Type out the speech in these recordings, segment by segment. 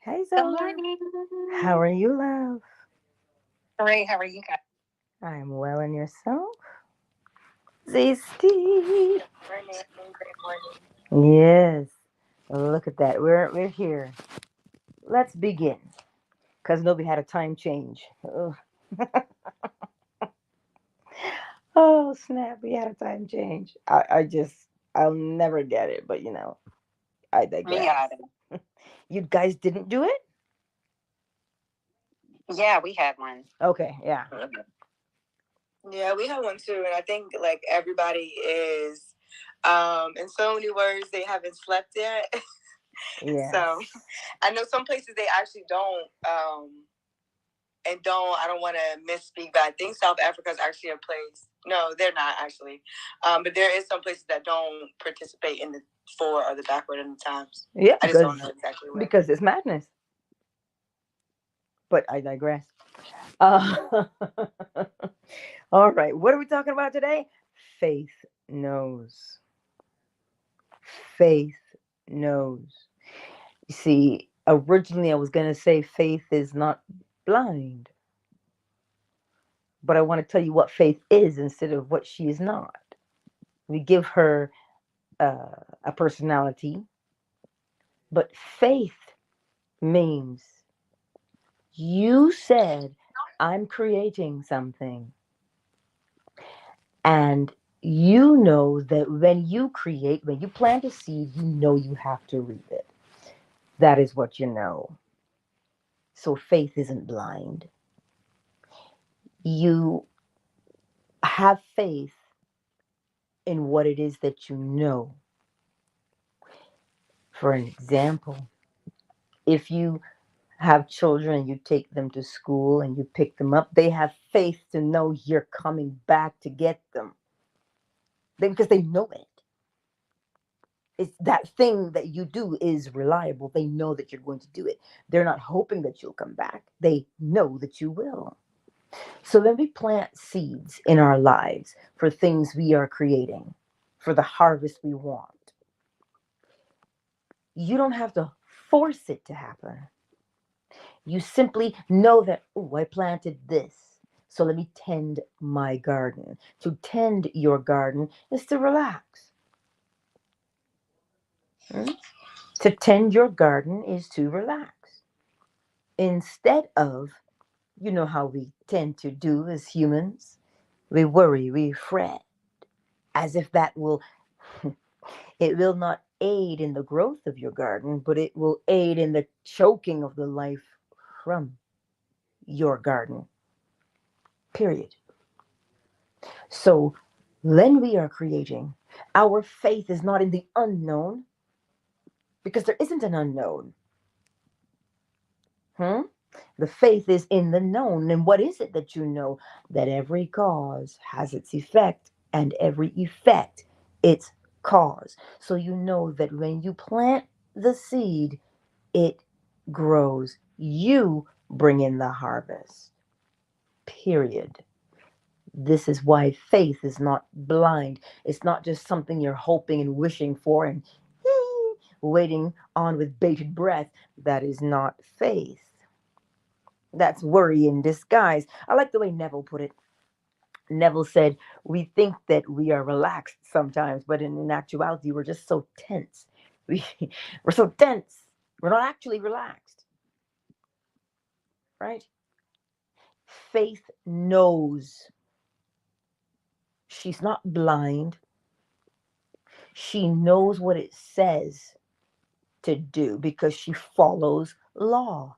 Hey Good Zola, morning. how are you, love? Great. How are you guys? I'm well, and yourself? Zesty. Morning. Great morning. Yes, look at that. We're here. Let's begin, cause nobody had a time change. Ugh. Oh snap! We had a time change. I'll never get it. But I Me digress. either. You guys didn't do it? Yeah, we had one. Okay, yeah, Yeah, we have one too, and I think like everybody is, in so many words, they haven't slept yet. yes, So I know some places they actually don't, and don't. I don't want to misspeak, but I think South Africa is actually a place. No, they're not actually, but there is some places that don't participate in the four or the backward in the times. yeah, I just don't know exactly where. because it's madness. But I digress. Uh, all right, what are we talking about today? Faith knows. Faith knows. You see, originally I was going to say faith is not blind, but I want to tell you what faith is instead of what she is not. We give her a personality, but faith means you said, I'm creating something. And you know that when you create, when you plant a seed, you know you have to reap it. That is what you know. So faith isn't blind. You have faith in what it is that you know. For an example, if you have children and you take them to school and you pick them up, they have faith to know you're coming back to get them because they know it. It's that thing that you do is reliable. They know that you're going to do it. They're not hoping that you'll come back. They know that you will. So when we plant seeds in our lives for things we are creating, for the harvest we want, you don't have to force it to happen. You simply know that, oh, I planted this. So let me tend my garden. To tend your garden is to relax. Mm? To tend your garden is to relax. Instead of, you know how we tend to do as humans, we worry, we fret, as if that will, it will not aid in the growth of your garden, but it will aid in the choking of the life from your garden, period. So when we are creating, our faith is not in the unknown because there isn't an unknown. Hmm? The faith is in the known. And what is it that you know? That every cause has its effect, and every effect its cause. So you know that when you plant the seed, it grows. You bring in the harvest. Period. This is why faith is not blind. It's not just something you're hoping and wishing for and waiting on with bated breath. That is not faith. That's worry in disguise. I like the way Neville put it. Neville said, we think that we are relaxed sometimes, but in actuality, we're just so tense. We, we're so tense. We're not actually relaxed, right? Faith knows. She's not blind. She knows what it says to do because she follows law.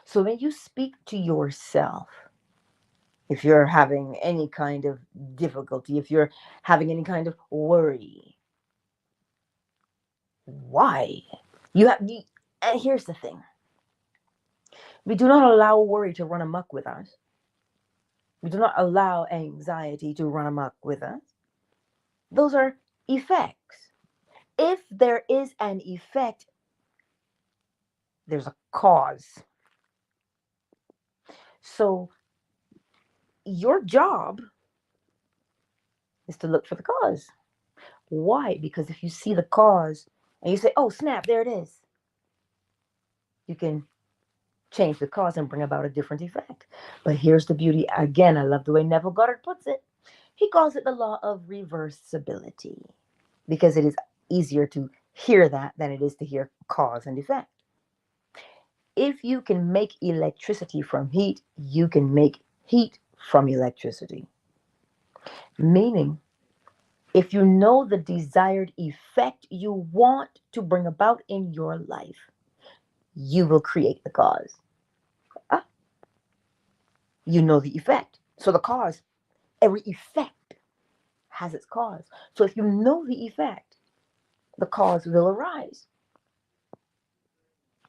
So when you speak to yourself, if you're having any kind of difficulty, if you're having any kind of worry, why? You have you, and here's the thing. We do not allow worry to run amok with us. We do not allow anxiety to run amok with us. Those are effects. If there is an effect, there's a cause. So your job is to look for the cause. Why? Because if you see the cause and you say, oh, snap, there it is. you can change the cause and bring about a different effect. But here's the beauty. Again, I love the way Neville Goddard puts it. He calls it the law of reversibility because it is easier to hear that than it is to hear cause and effect. If you can make electricity from heat, you can make heat from electricity. Meaning, if you know the desired effect you want to bring about in your life, you will create the cause. Ah, you know the effect. So the cause, every effect has its cause. So if you know the effect, the cause will arise.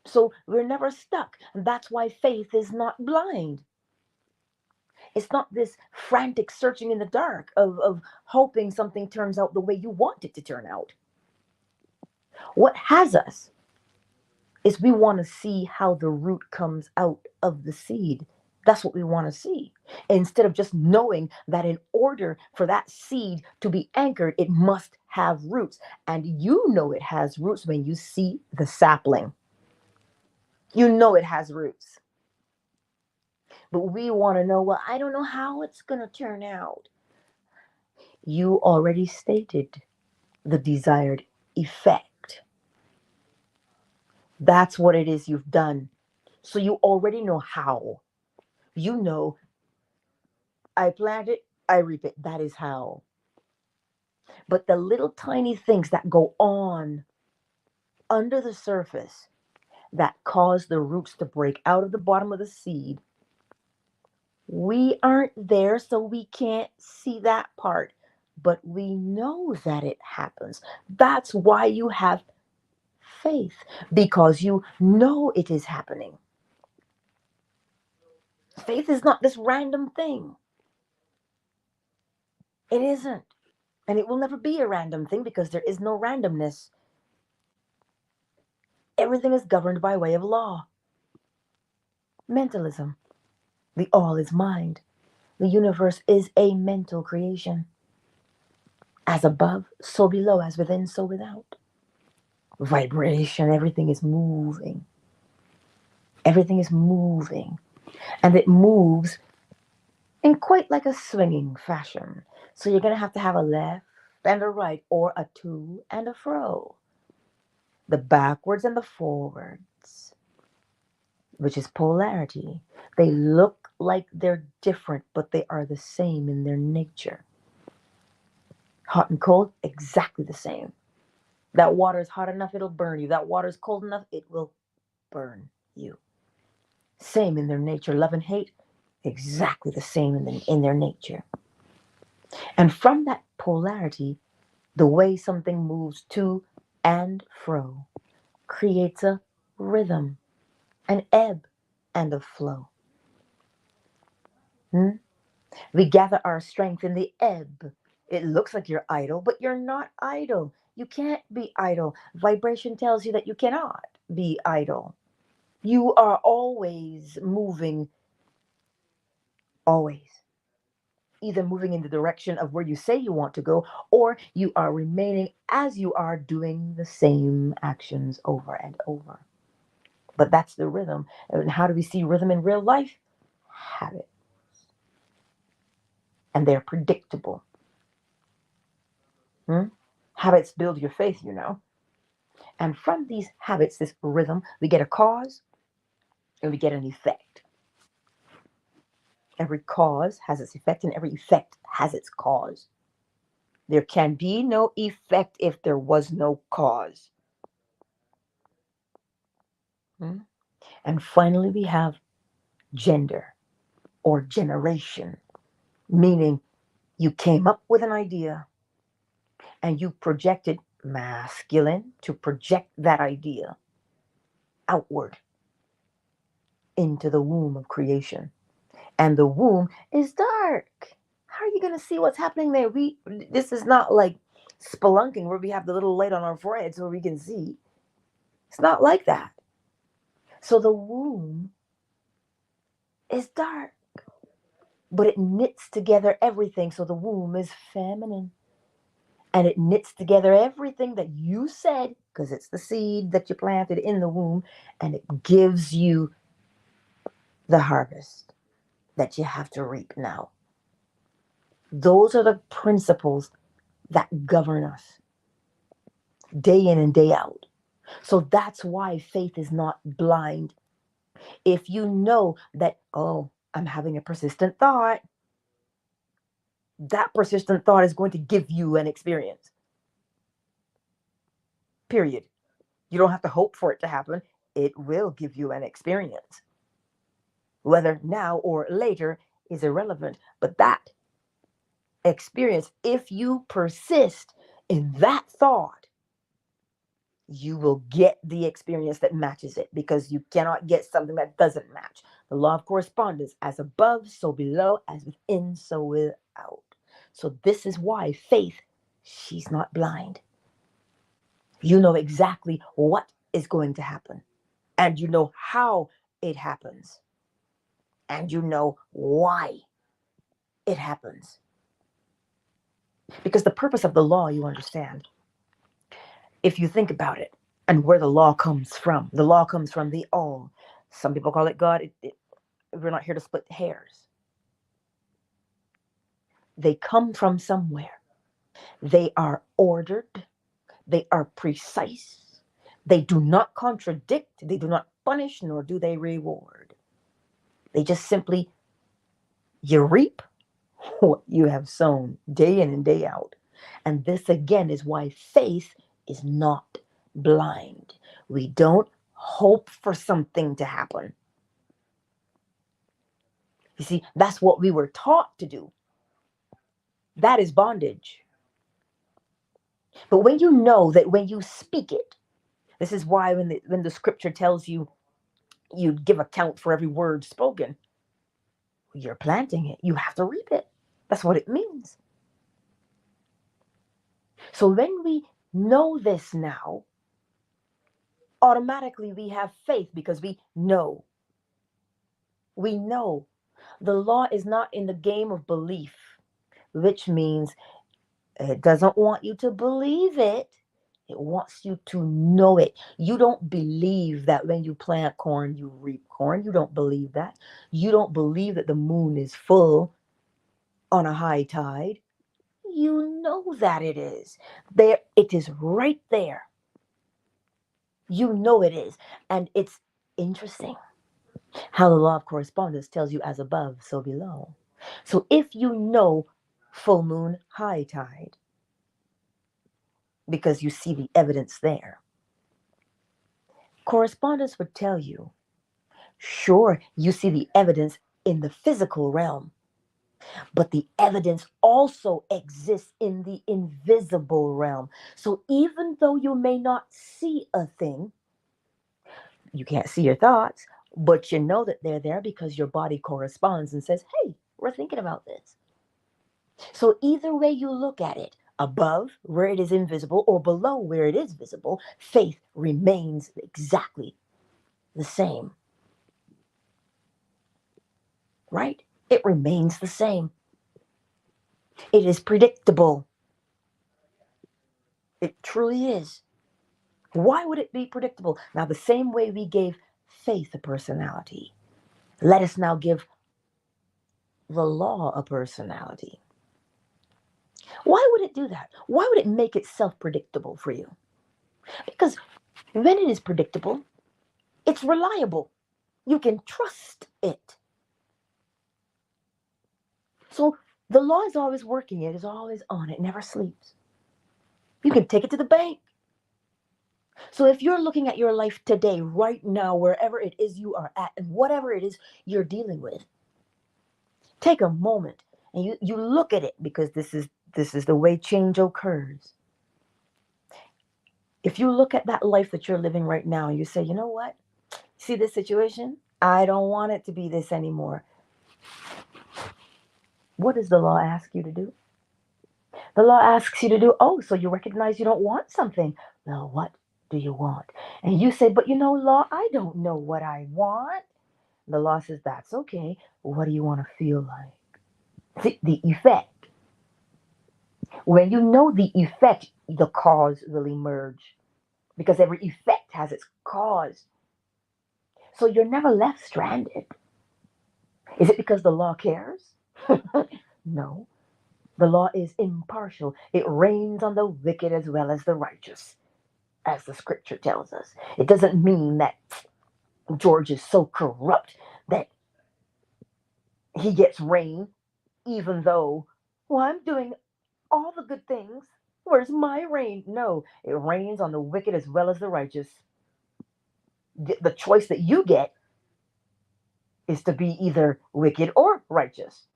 So we're never stuck. And that's why faith is not blind. It's not this frantic searching in the dark of hoping something turns out the way you want it to turn out. What has us is we want to see how the root comes out of the seed. That's what we want to see. Instead of just knowing that in order for that seed to be anchored, it must have roots. And you know it has roots when you see the sapling. You know it has roots. But we want to know, well, I don't know how it's going to turn out. You already stated the desired effect. That's what it is you've done. So you already know how. You know, I plant it, I reap it. That is how. But the little tiny things that go on under the surface that cause the roots to break out of the bottom of the seed, we aren't there, so we can't see that part. But we know that it happens. That's why you have faith, because you know it is happening. Faith is not this random thing. It isn't. And it will never be a random thing because there is no randomness. Everything is governed by way of law. Mentalism. The all is mind. The universe is a mental creation. As above, so below, as within, so without. Vibration, everything is moving. Everything is moving. And it moves in quite like a swinging fashion. So you're going to have a left and a right, or a to and a fro. The backwards and the forwards, which is polarity. They look like they're different, but they are the same in their nature. Hot and cold, exactly the same. That water is hot enough, it'll burn you. That water is cold enough, it will burn you. Same in their nature. Love and hate, exactly the same in their nature. And from that polarity, the way something moves to and fro creates a rhythm, an ebb and a flow. Hmm? We gather our strength in the ebb. It looks like you're idle, but you're not idle. You can't be idle. Vibration tells you that you cannot be idle. You are always moving, always. Either moving in the direction of where you say you want to go, or you are remaining as you are doing the same actions over and over. But that's the rhythm. And how do we see rhythm in real life? Habit. And they're predictable. Hmm? Habits build your faith, you know. And from these habits, this rhythm, we get a cause and we get an effect. Every cause has its effect, and every effect has its cause. There can be no effect if there was no cause. Hmm? And finally, we have gender or generation, meaning you came up with an idea and you projected masculine to project that idea outward into the womb of creation. And the womb is dark. How are you going to see what's happening there? This is not like spelunking where we have the little light on our forehead so we can see. It's not like that. So the womb is dark, but it knits together everything. So the womb is feminine. and it knits together everything that you said, because it's the seed that you planted in the womb, and it gives you the harvest that you have to reap now. Those are the principles that govern us day in and day out. So that's why faith is not blind. If you know that, oh, I'm having a persistent thought, that persistent thought is going to give you an experience. Period. You don't have to hope for it to happen. It will give you an experience. Whether now or later is irrelevant, but that experience, if you persist in that thought, you will get the experience that matches it, because you cannot get something that doesn't match. The law of correspondence: as above, so below; as within, so without. So this is why faith, she's not blind. You know exactly what is going to happen, and you know how it happens, and you know why it happens. Because the purpose of the law, you understand, if you think about it, and where the law comes from. The law comes from the all. Some people call it God. We're not here to split hairs. They come from somewhere. They are ordered. They are precise. They do not contradict. They do not punish, nor do they reward. They just simply, you reap what you have sown day in and day out. And this again is why faith is not blind. We don't hope for something to happen. You see, that's what we were taught to do. That is bondage. But when you know that when you speak it, this is why when the scripture tells you you give account for every word spoken, you're planting it. You have to reap it. That's what it means. So when we know this now, automatically we have faith, because we know. We know. The law is not in the game of belief, which means it doesn't want you to believe it. It wants you to know it. You don't believe that when you plant corn, you reap corn. You don't believe that. You don't believe that the moon is full on a high tide. You know that it is. There, it is right there. You know it is. And it's interesting how the law of correspondence tells you as above, so below. So if you know full moon, high tide, because you see the evidence there, correspondence would tell you, sure, you see the evidence in the physical realm, but the evidence also exists in the invisible realm. So even though you may not see a thing, you can't see your thoughts, but you know that they're there because your body corresponds and says, hey, we're thinking about this. So either way you look at it, above where it is invisible or below where it is visible, faith remains exactly the same. Right? It remains the same. It is predictable. It truly is. Why would it be predictable? Now, the same way we gave faith a personality, let us now give the law a personality. Why would it do that? Why would it make itself predictable for you? Because when it is predictable, it's reliable. You can trust it. So the law is always working. It is always on. It never sleeps. You can take it to the bank. So if you're looking at your life today, right now, wherever it is you are at, and whatever it is you're dealing with, take a moment and you look at it, because this is the way change occurs. If you look at that life that you're living right now, you say, you know what? See this situation? I don't want it to be this anymore. What does the law ask you to do? The law asks you to do, oh, so you recognize you don't want something. Well, what do you want? And you say, but you know, law, I don't know what I want. The law says, that's okay. What do you want to feel like? The effect. When you know the effect, the cause will emerge because every effect has its cause. So you're never left stranded. Is it because the law cares? No. The law is impartial. It rains on the wicked as well as the righteous, as the scripture tells us. It doesn't mean that George is so corrupt that he gets rain, even though, well, I'm doing all the good things. Where's my rain? No, it rains on the wicked as well as the righteous. The choice that you get is to be either wicked or righteous.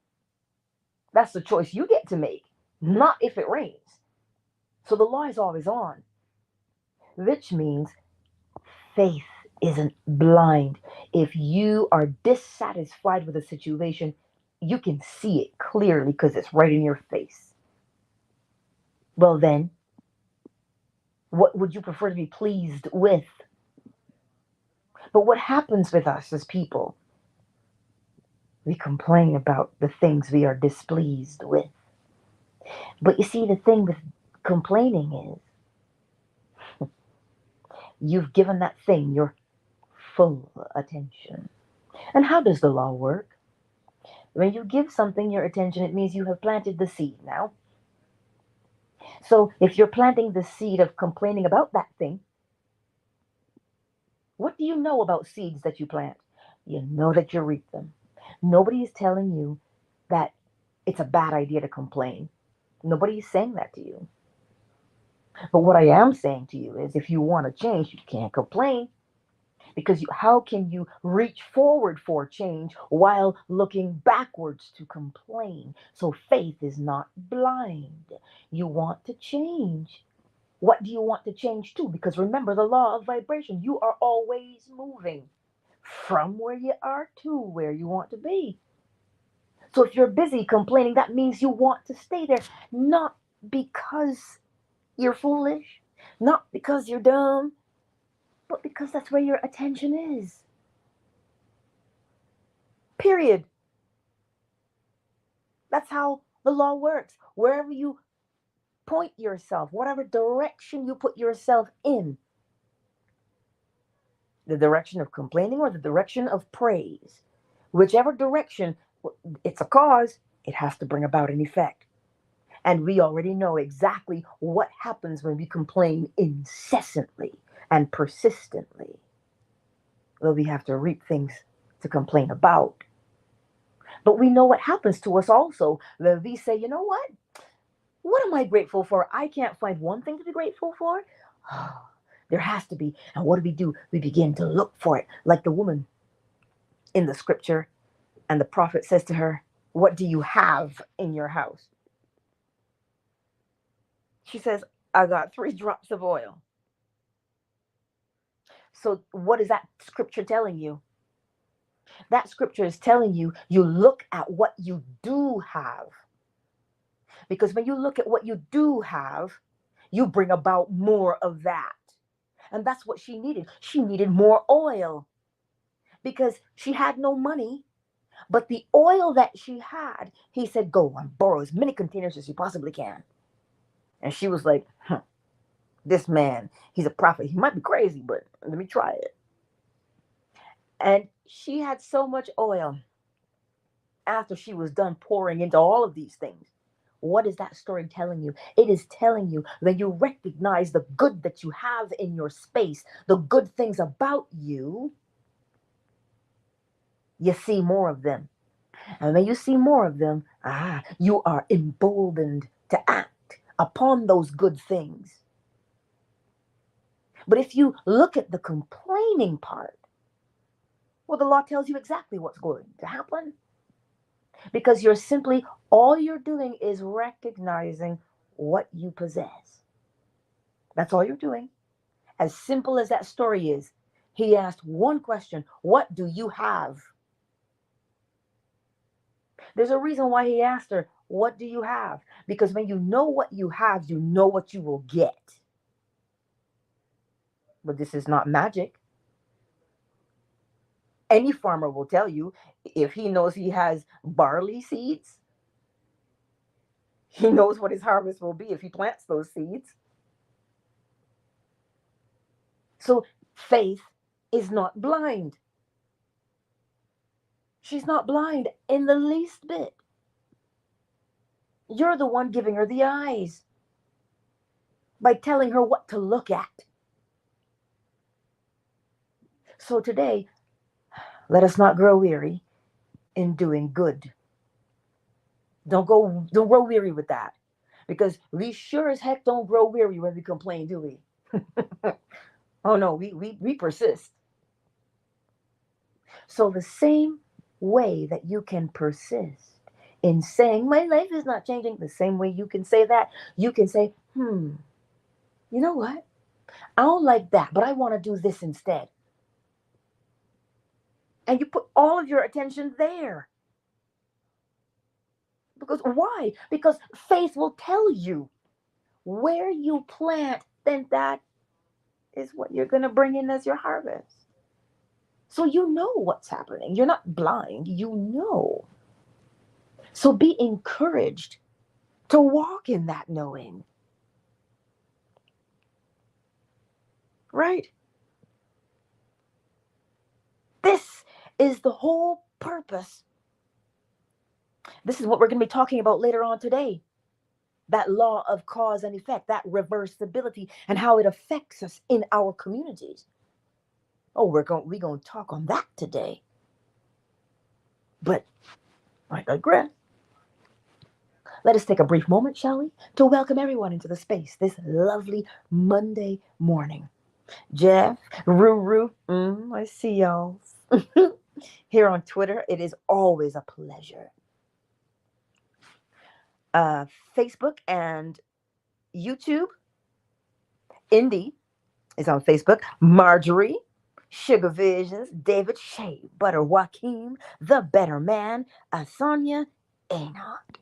That's the choice you get to make, not if it rains. So the law is always on, which means faith isn't blind. If you are dissatisfied with a situation, you can see it clearly because it's right in your face. Well, then, what would you prefer to be pleased with? But what happens with us as people? We complain about the things we are displeased with. But you see, the thing with complaining is you've given that thing your full attention. And how does the law work? When you give something your attention, it means you have planted the seed now. So if you're planting the seed of complaining about that thing, what do you know about seeds that you plant? You know that you reap them. Nobody is telling you that it's a bad idea to complain. Nobody is saying that to you. But what I am saying to you is if you want to change, you can't complain. Because how can you reach forward for change while looking backwards to complain? So faith is not blind. You want to change. What do you want to change to? Because remember the law of vibration. You are always moving from where you are to where you want to be. So if you're busy complaining, that means you want to stay there, not because you're foolish, not because you're dumb, but because that's where your attention is. Period. That's how the law works. Wherever you point yourself, whatever direction you put yourself in, the direction of complaining or the direction of praise, whichever direction, it's a cause, it has to bring about an effect. And we already know exactly what happens when we complain incessantly and persistently. Well, we have to reap things to complain about. But we know what happens to us also. When we say, you know what? What am I grateful for? I can't find one thing to be grateful for. Oh, there has to be. And what do? We begin to look for it. Like the woman in the scripture, and the prophet says to her, what do you have in your house? She says, I got 3 drops of oil. So, what is that scripture telling you? That scripture is telling you, you look at what you do have. Because when you look at what you do have, you bring about more of that. And that's what she needed. She needed more oil because she had no money. But the oil that she had, he said, go and borrow as many containers as you possibly can. And she was like, this man, he's a prophet. He might be crazy, but let me try it. And she had so much oil after she was done pouring into all of these things. What is that story telling you? It is telling you that you recognize the good that you have in your space, the good things about you. You see more of them. And when you see more of them, you are emboldened to act upon those good things. But if you look at the complaining part, well, the law tells you exactly what's going to happen. Because all you're doing is recognizing what you possess. That's all you're doing. As simple as that story is, he asked one question: what do you have? There's a reason why he asked her, what do you have? Because when you know what you have, you know what you will get. But this is not magic. Any farmer will tell you if he knows he has barley seeds, He knows what his harvest will be if he plants those seeds. So faith is not blind. She's not blind in the least bit. You're the one giving her the eyes by telling her what to look at. So today, let us not grow weary in doing good. Don't grow weary with that. Because we sure as heck don't grow weary when we complain, do we? Oh no, we persist. So the same way that you can persist in saying my life is not changing, the same way you can say that, you can say, you know what? I don't like that, but I want to do this instead. And you put all of your attention there. Because why? Because faith will tell you where you plant, then that is what you're going to bring in as your harvest. So you know what's happening. You're not blind, you know. So be encouraged to walk in that knowing. Right? This is the whole purpose. This is what we're going to be talking about later on today. That law of cause and effect, that reversibility, and how it affects us in our communities. Oh, we're going to talk on that today. But I digress. Let us take a brief moment, shall we, to welcome everyone into the space this lovely Monday morning. Jeff, Ruru, I see y'all. Here on Twitter, it is always a pleasure. Facebook and YouTube. Indy is on Facebook. Marjorie, Sugar Visions, David Shea, Butter Joaquin, The Better Man, Sonia, Enoch.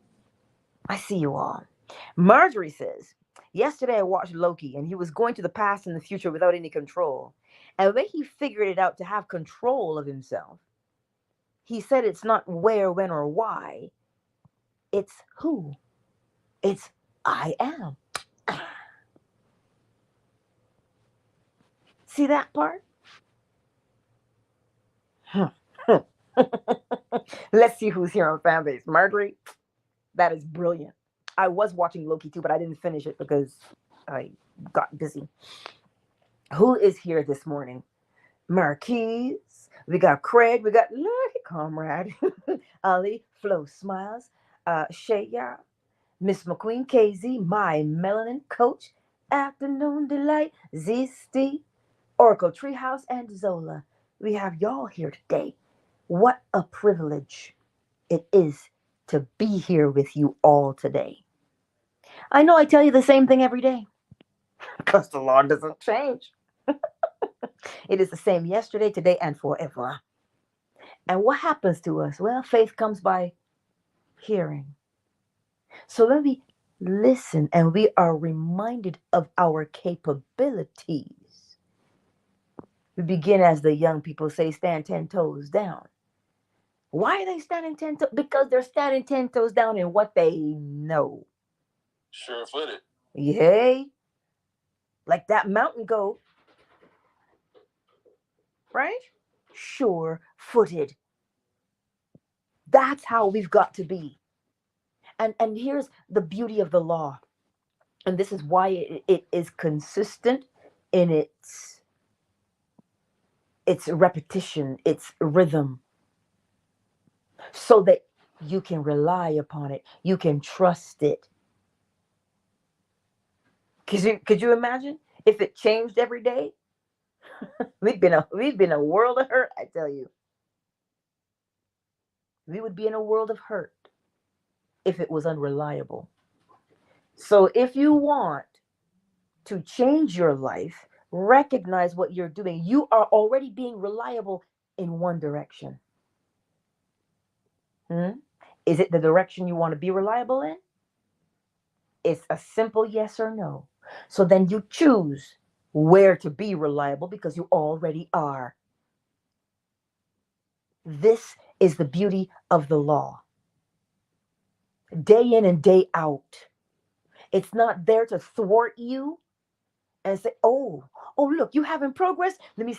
I see you all. Marjorie says, yesterday I watched Loki and he was going to the past and the future without any control. And when he figured it out to have control of himself, he said it's not where, when, or why. It's who. It's I am. See that part? Let's see who's here on Fanbase. Marjorie, that is brilliant. I was watching Loki too, but I didn't finish it because I got busy. Who is here this morning? Marquise. We got Craig. We got Lucky Comrade. Ali. Flo Smiles. Shaya. Miss McQueen. KZ. My Melanin Coach. Afternoon Delight. Z Oracle Treehouse, and Zola. We have y'all here today. What a privilege it is to be here with you all today. I know I tell you the same thing every day because the law doesn't change. It is the same yesterday, today, and forever. And what happens to us? Well, faith comes by hearing. So when we listen and we are reminded of our capabilities, we begin, as the young people say, stand 10 toes down. Why are they standing 10 toes? Because they're standing 10 toes down in what they know. Sure footed. Yay. Like that mountain goat. Right? Sure footed. That's how we've got to be. And here's the beauty of the law. And this is why it is consistent in its repetition, its rhythm. So that you can rely upon it. You can trust it. Could you imagine if it changed every day? We've been a world of hurt, I tell you. We would be in a world of hurt if it was unreliable. So if you want to change your life, recognize what you're doing. You are already being reliable in one direction. Is it the direction you want to be reliable in? It's a simple yes or no. So then you choose where to be reliable because you already are. This is the beauty of the law. day in and day out. It's not there to thwart you and say, oh, look, you having progress? Let me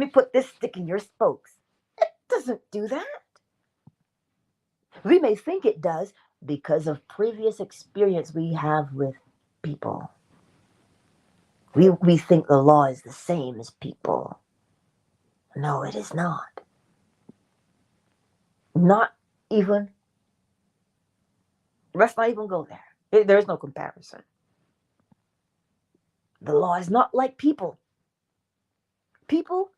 put this stick in your spokes. It doesn't do that. We may think it does because of previous experience we have with people. We think the law is the same as people. No, it is not. Not even, let's not even go there. There is no comparison. The law is not like people. People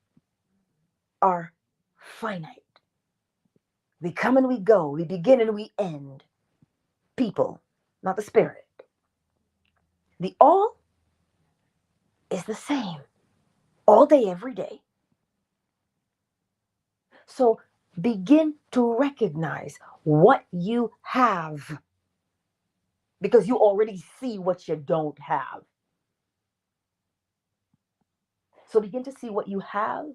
are finite. We come and we go. We begin and we end. People, not the spirit. The all is the same. All day, every day. So begin to recognize what you have. Because you already see what you don't have. So begin to see what you have.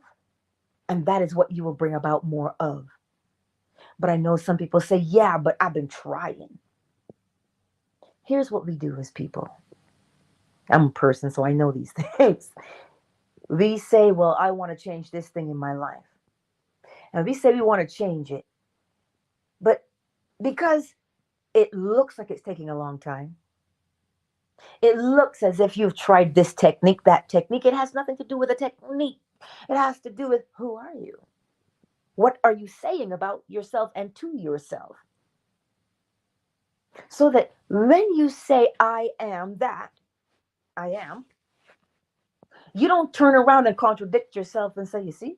And that is what you will bring about more of. But I know some people say, yeah, but I've been trying. Here's what we do as people. I'm a person, so I know these things. We say, well, I want to change this thing in my life. And we say we want to change it. But because it looks like it's taking a long time, it looks as if you've tried this technique, that technique, it has nothing to do with the technique. It has to do with who are you? What are you saying about yourself and to yourself? So that when you say, I am that, I am, you don't turn around and contradict yourself and say, you see,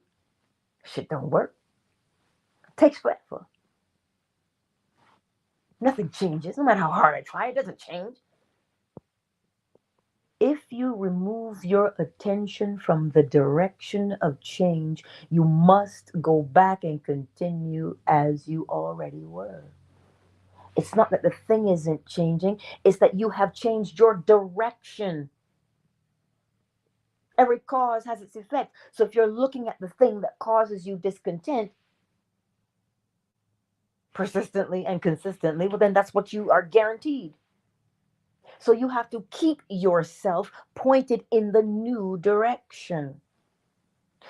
shit don't work. It takes forever. Nothing changes. No matter how hard I try, it doesn't change. If you remove your attention from the direction of change, you must go back and continue as you already were. It's not that the thing isn't changing, it's that you have changed your direction. Every cause has its effect. So if you're looking at the thing that causes you discontent persistently and consistently, well, then that's what you are guaranteed. So you have to keep yourself pointed in the new direction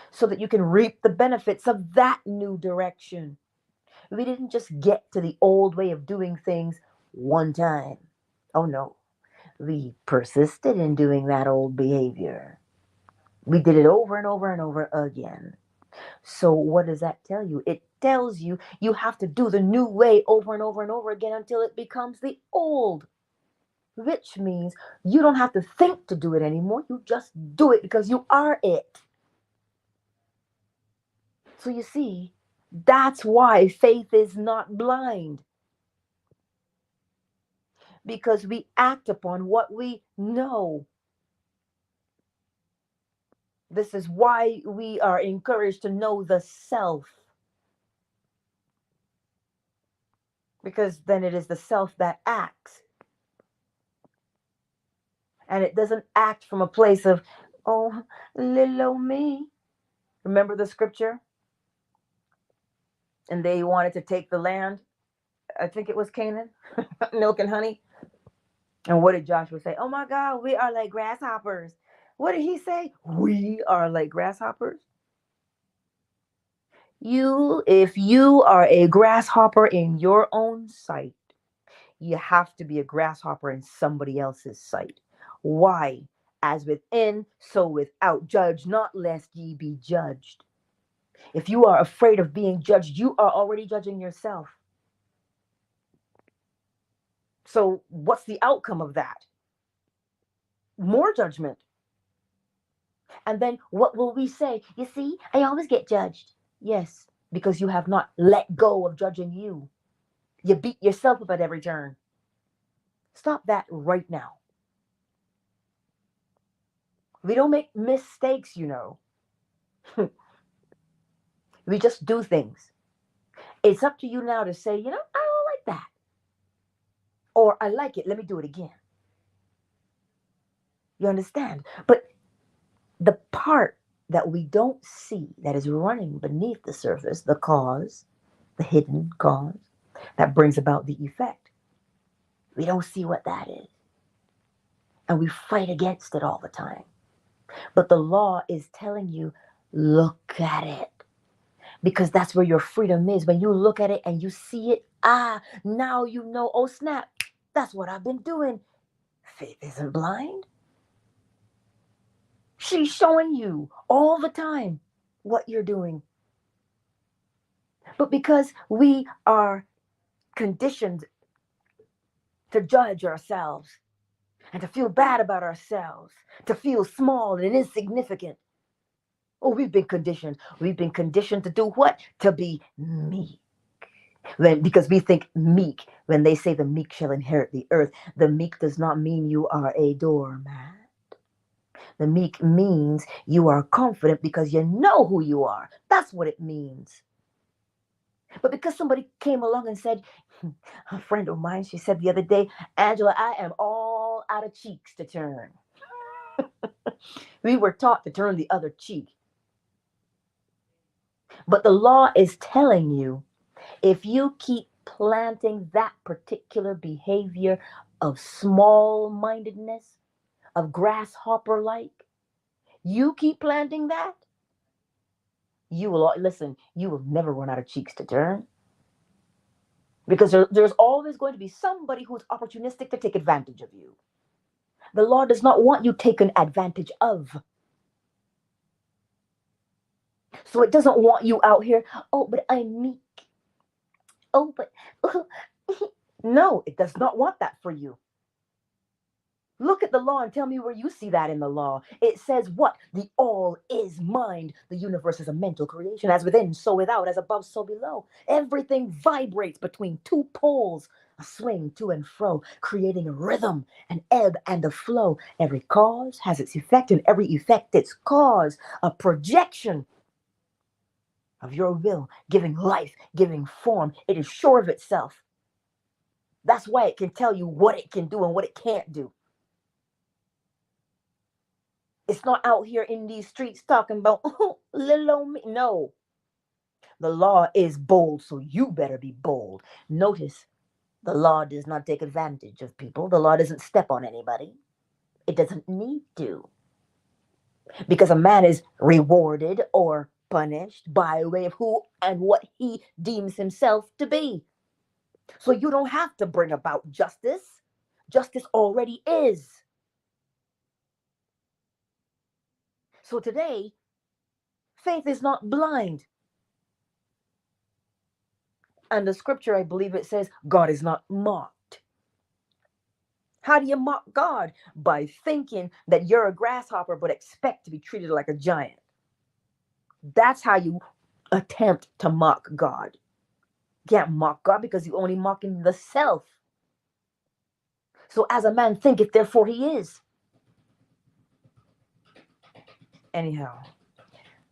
so that you can reap the benefits of that new direction. We didn't just get to the old way of doing things one time. Oh no, we persisted in doing that old behavior. We did it over and over and over again. So what does that tell you? It tells you you have to do the new way over and over and over again until it becomes the old. Which means you don't have to think to do it anymore. You just do it because you are it. So you see, that's why faith is not blind. Because we act upon what we know. This is why we are encouraged to know the self. Because then it is the self that acts. And it doesn't act from a place of, oh, little old me. Remember the scripture? And they wanted to take the land. I think it was Canaan, milk and honey. And what did Joshua say? Oh my God, we are like grasshoppers. What did he say? We are like grasshoppers. If you are a grasshopper in your own sight, you have to be a grasshopper in somebody else's sight. Why? As within, so without. Judge not, lest ye be judged. If you are afraid of being judged, you are already judging yourself. So what's the outcome of that? More judgment. And then what will we say? You see, I always get judged. Yes, because you have not let go of judging you. You beat yourself up at every turn. Stop that right now. We don't make mistakes, you know. We just do things. It's up to you now to say, I don't like that. Or I like it, let me do it again. You understand? But the part that we don't see that is running beneath the surface, the cause, the hidden cause, that brings about the effect, We don't see what that is. And we fight against it all the time. But the law is telling you, look at it. Because that's where your freedom is. When you look at it and you see it, now you know, oh snap, that's what I've been doing. Faith isn't blind. She's showing you all the time what you're doing. But because we are conditioned to judge ourselves and to feel bad about ourselves, to feel small and insignificant, oh, we've been conditioned. We've been conditioned to do what? To be meek. Because we think meek, when they say the meek shall inherit the earth, the meek does not mean you are a doormat. The meek means you are confident because you know who you are. That's what it means. But because somebody came along and said, a friend of mine, she said the other day, Angela, I am all out of cheeks to turn. We were taught to turn the other cheek. But the law is telling you, if you keep planting that particular behavior of small mindedness, of grasshopper like, you keep planting that, you will, listen, you will never run out of cheeks to turn. Because there's always going to be somebody who's opportunistic to take advantage of you. The law does not want you taken advantage of. So it doesn't want you out here, oh, but I'm meek. Oh, but no, it does not want that for you. Look at the law and tell me where you see that in the law. It says what? The all is mind. The universe is a mental creation. As within, so without. As above, so below. Everything vibrates between two poles, a swing to and fro, creating a rhythm, an ebb and a flow. Every cause has its effect, and every effect its cause. A projection of your will, giving life, giving form. It is sure of itself. That's why it can tell you what it can do and what it can't do. It's not out here in these streets talking about, oh, little old me. No. The law is bold, so you better be bold. Notice, the law does not take advantage of people. The law doesn't step on anybody. It doesn't need to. Because a man is rewarded or punished by way of who and what he deems himself to be. So you don't have to bring about justice. Justice already is. So today, faith is not blind. And the scripture, I believe it says, God is not mocked. How do you mock God? By thinking that you're a grasshopper but expect to be treated like a giant. That's how you attempt to mock God. You can't mock God because you're only mocking the self. So as a man thinketh, therefore he is. Anyhow,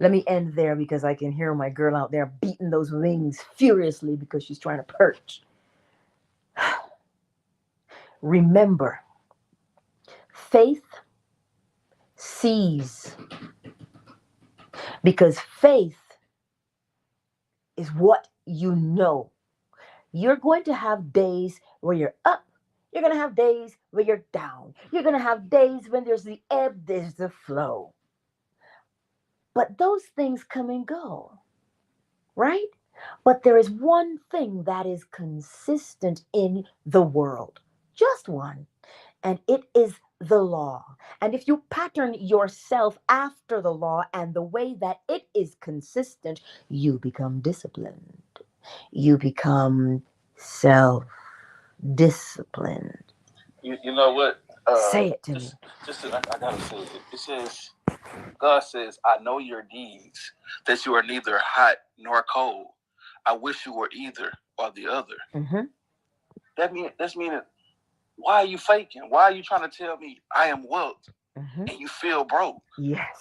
let me end there because I can hear my girl out there beating those wings furiously because she's trying to perch. Remember, faith sees, because faith is what you know. You're going to have days where you're up. You're going to have days where you're down. You're going to have days when there's the ebb, there's the flow. But those things come and go, right? But there is one thing that is consistent in the world, just one, and it is the law. And if you pattern yourself after the law and the way that it is consistent, you become disciplined. You become self-disciplined. You know what? Say it to me. I gotta say it. It says, God says, I know your deeds, that you are neither hot nor cold. I wish you were either or the other. Mm-hmm. That's meaning, why are you faking? Why are you trying to tell me I am wealth Mm-hmm. and you feel broke? Yes.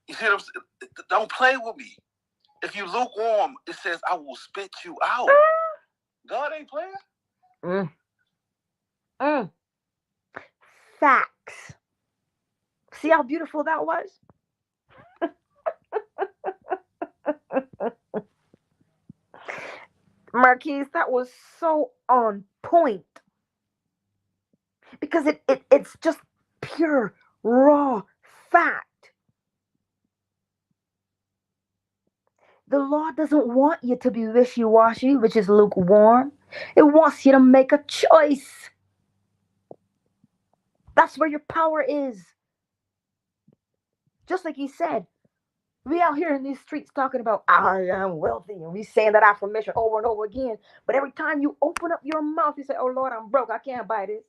You see what I'm saying? Don't play with me. If you lukewarm, it says I will spit you out. God ain't playing. Mm. Mm. Facts. See how beautiful that was? Marquise, that was so on point. because it's just pure, raw fact. The law doesn't want you to be wishy washy, which is lukewarm. It wants you to make a choice. That's where your power is. Just like he said, we out here in these streets talking about I am wealthy, and we saying that affirmation over and over again. But every time you open up your mouth, you say, "Oh Lord, I'm broke. I can't buy this."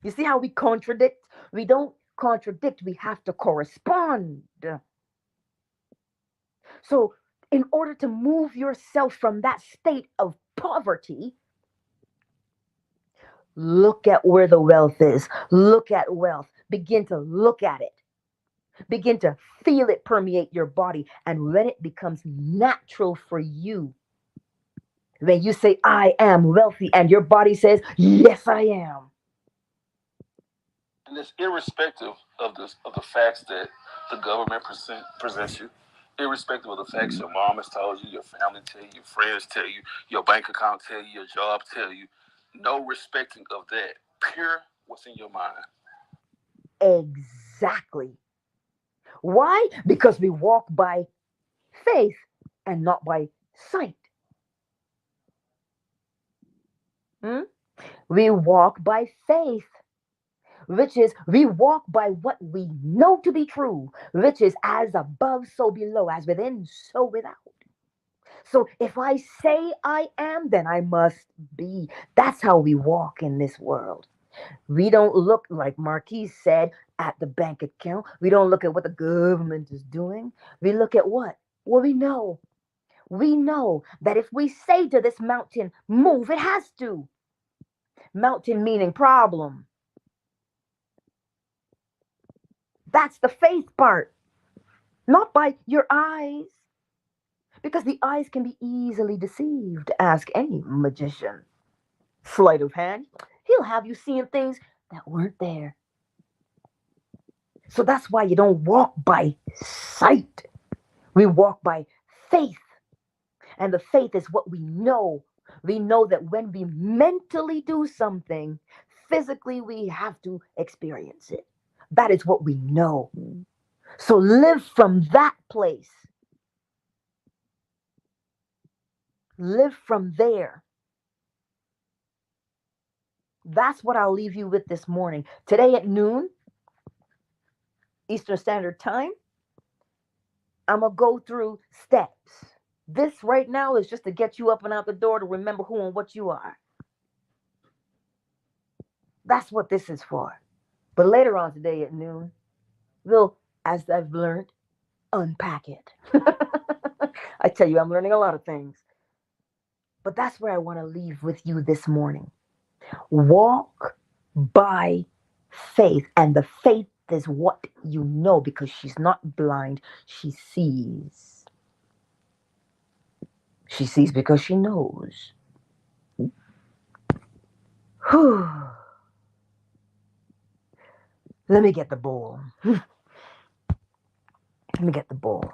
You see how we contradict? We don't contradict. We have to correspond. So, in order to move yourself from that state of poverty, look at where the wealth is. Look at wealth. Begin to look at it. Begin to feel it permeate your body. And when it becomes natural for you, when you say, I am wealthy, and your body says, yes, I am. And it's irrespective of the facts that the government presents you, irrespective of the facts your mom has told you, your family tell you, your friends tell you, your bank account tell you, your job tell you. No respecting of that. Pure what's in your mind. Exactly. Why? Because we walk by faith and not by sight. Hmm? We walk by faith, which is we walk by what we know to be true, which is as above, so below, as within, so without. So if I say I am, then I must be. That's how we walk in this world. We don't look, like Marquis said, at the bank account. We don't look at what the government is doing. We look at what? Well, we know. We know that if we say to this mountain, move, it has to. Mountain meaning problem. That's the faith part, not by your eyes, because the eyes can be easily deceived. Ask any magician. Sleight of hand, he'll have you seeing things that weren't there. So that's why you don't walk by sight. We walk by faith. And the faith is what we know. We know that when we mentally do something, physically we have to experience it. That is what we know. So live from that place. Live from there. That's what I'll leave you with this morning. Today at noon, Eastern Standard Time, I'm going to go through steps. This right now is just to get you up and out the door to remember who and what you are. That's what this is for. But later on today at noon, we'll, as I've learned, unpack it. I tell you, I'm learning a lot of things. But that's where I want to leave with you this morning. Walk by faith. And the faith is what you know, because she's not blind. She sees. She sees because she knows. Whew. Let me get the bowl. Let me get the bowl.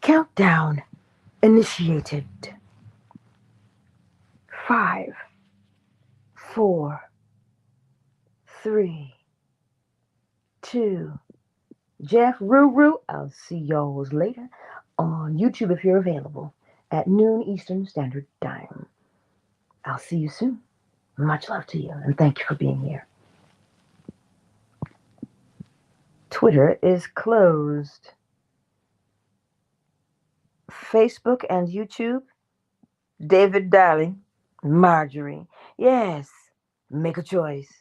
Countdown initiated. 5, 4, 3, 2. Jeff Ruru. I'll see y'all later on YouTube if you're available at noon Eastern Standard Time. I'll see you soon. Much love to you, and thank you for being here. Twitter is closed. Facebook and YouTube, David Darling, Marjorie. Yes, make a choice.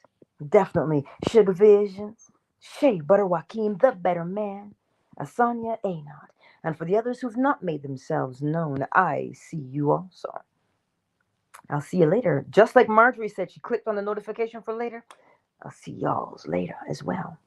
Definitely. Sugar Visions, Shea Butter Joaquin, the better man, Asanya Anot. And for the others who've not made themselves known, I see you also. I'll see you later. Just like Marjorie said, she clicked on the notification for later. I'll see y'all's later as well.